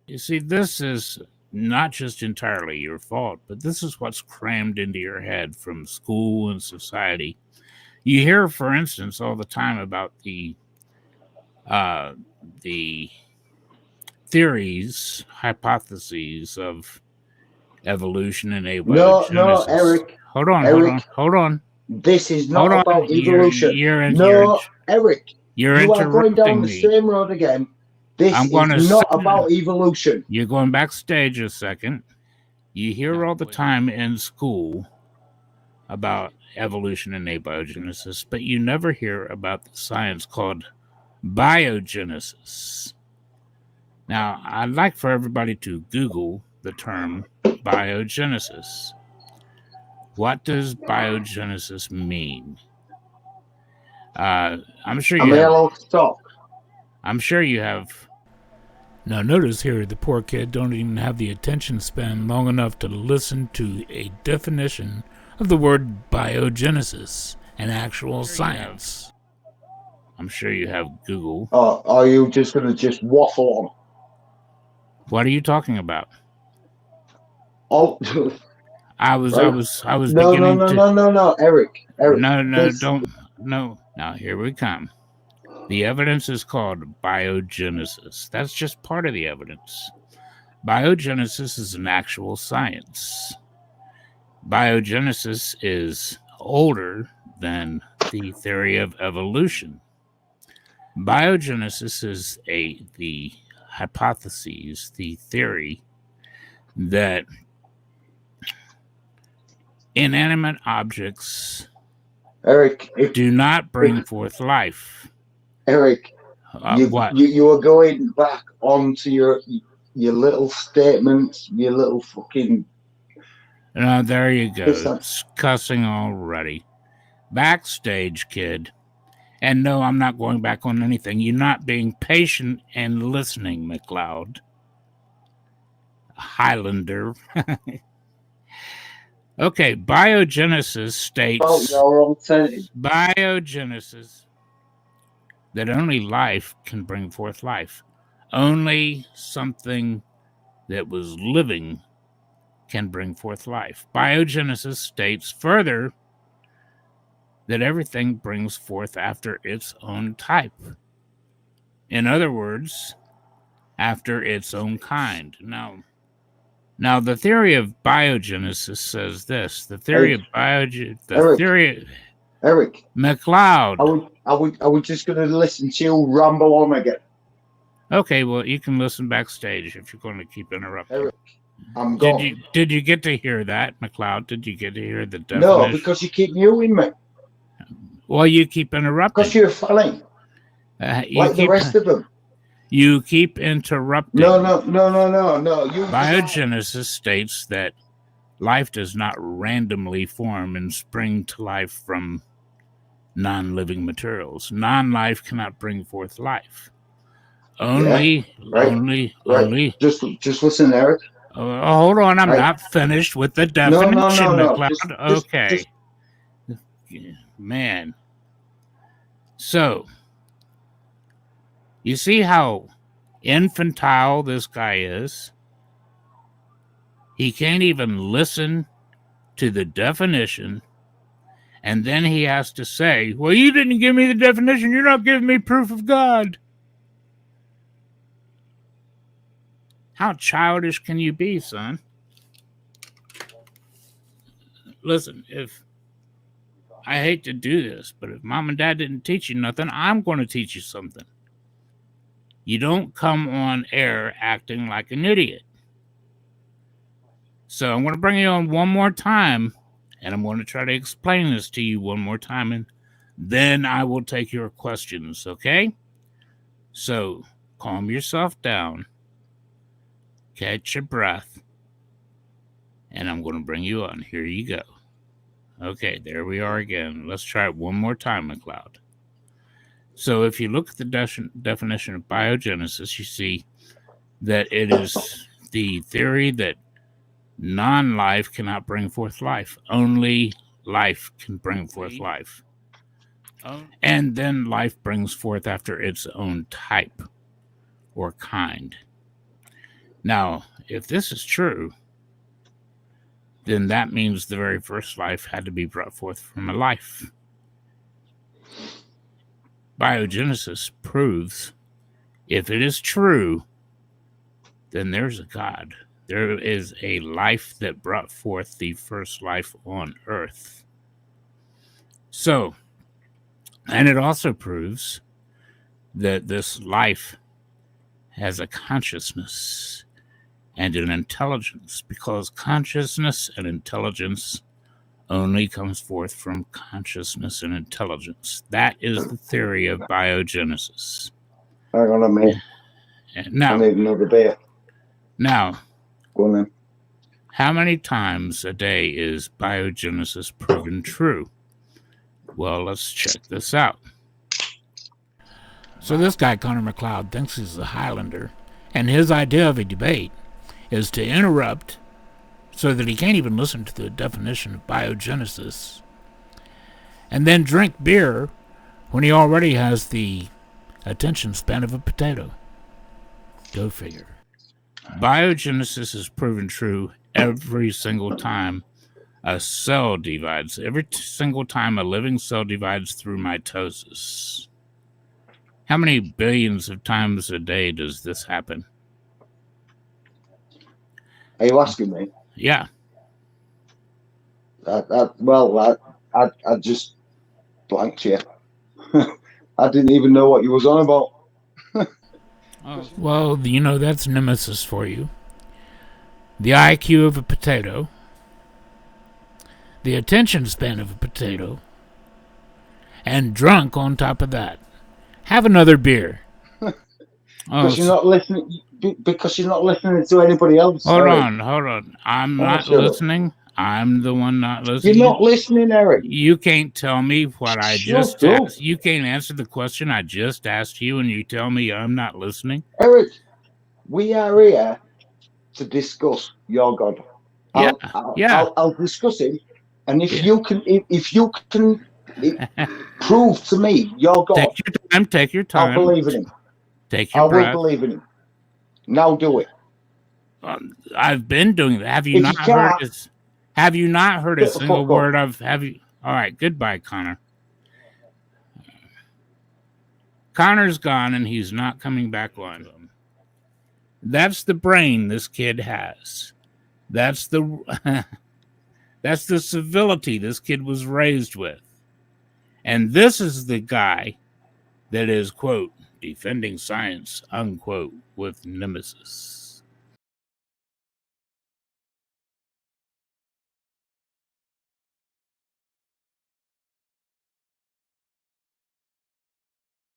You see, this is not just entirely your fault, but this is what's crammed into your head from school and society. You hear, for instance, all the time about the theories, hypotheses of evolution and No, abiogenesis. Eric. Hold on, hold on, Eric, hold on, this is hold not on. about evolution. You're No, Eric, you're you are going down interrupting the me. same road again. This I'm going is to not send. about evolution. You're going backstage a second. You hear all the time in school about evolution and abiogenesis, but you never hear about the science called biogenesis. Now, I'd like for everybody to Google the term biogenesis. What does biogenesis mean? I'm sure Am you I have. allowed to talk? I'm sure you have. Now, notice here the poor kid don't even have the attention span long enough to listen to a definition of the word biogenesis, an actual science. I'm sure you have Google. Or are you just going to just waffle on? What are you talking about? Oh, I was no, beginning to. no, Eric, No, this, don't. No. Now, here we come. The evidence is called biogenesis. That's just part of the evidence. Biogenesis is an actual science. Biogenesis is older than the theory of evolution. Biogenesis is the hypothesis, the theory that inanimate objects Eric, do not bring forth life. Eric, What? you are going back onto your little statements, your little fucking. There you go. It's cussing already. Backstage, kid. And no, I'm not going back on anything. You're not being patient and listening, McLeod. Highlander. Okay, biogenesis states. Biogenesis that only life can bring forth life. Only something that was living can bring forth life. Biogenesis states further that everything brings forth after its own type. In other words, after its own kind. Now the theory of biogenesis says this. The theory of Eric, McLeod. Are we just going to listen to you ramble on again? Okay, well, you can listen backstage if you're going to keep interrupting. Eric, I'm gone. Did you get to hear that, McLeod? Did you get to hear the definition? No, because you keep muting me. Well, you keep interrupting. Because you're funny. Like the rest of them. You keep interrupting. No. Biogenesis states that life does not randomly form and spring to life from non-living materials. Non-life cannot bring forth life. Only. Just listen, Eric. Hold on, I'm not finished with the definition, McLeod. Okay. Man. So, you see how infantile this guy is? He can't even listen to the definition, and then he has to say, well, you didn't give me the definition. You're not giving me proof of God. How childish can you be, son? Listen, if I hate to do this, but if mom and dad didn't teach you nothing, I'm going to teach you something. You don't come on air acting like an idiot. So I'm going to bring you on one more time, and I'm going to try to explain this to you one more time, and then I will take your questions, okay? So calm yourself down, catch your breath, and I'm going to bring you on. Here you go. Okay, there we are again. Let's try it one more time, McLeod. So if you look at the definition of biogenesis, you see that it is the theory that non-life cannot bring forth life. Only life can bring forth life. And then life brings forth after its own type or kind. Now, if this is true, then that means the very first life had to be brought forth from a life. Biogenesis proves if it is true, then there's a God. There is a life that brought forth the first life on earth. So, and it also proves that this life has a consciousness and an intelligence, because consciousness and intelligence only comes forth from consciousness and intelligence. That is the theory of biogenesis. Hang on a minute. I Now, need another beer. now, Go on then. how many times a day is biogenesis proven true? Well, let's check this out. So this guy, Connor McLeod, thinks he's a Highlander, and his idea of a debate is to interrupt so that he can't even listen to the definition of biogenesis, and then drink beer when he already has the attention span of a potato. Go figure. Biogenesis is proven true every single time a cell divides. Every single time a living cell divides through mitosis. How many billions of times a day does this happen? Are you asking me? Yeah. I just blanked you. I didn't even know what you was on about. Oh, well, that's Nemesis for you. The IQ of a potato, the attention span of a potato, and drunk on top of that. Have another beer. Because you're not listening. Because you're not listening to anybody else. Hold on. I'm not listening. I'm the one not listening. You're not listening, Eric. You can't tell me what I just asked. You can't answer the question I just asked you, and you tell me I'm not listening. Eric, we are here to discuss your God. Yeah, I'll discuss him, and if you can prove to me your God, take your time. I'll believe in him. Take your breath. I will believe in him. Now do it. I've been doing that. Have you not heard a single word of? Have you? All right. Goodbye, Connor. Connor's gone, and he's not coming back on. That's the brain this kid has. That's the civility this kid was raised with. And this is the guy that is, quote, defending science, unquote, with Nemesis.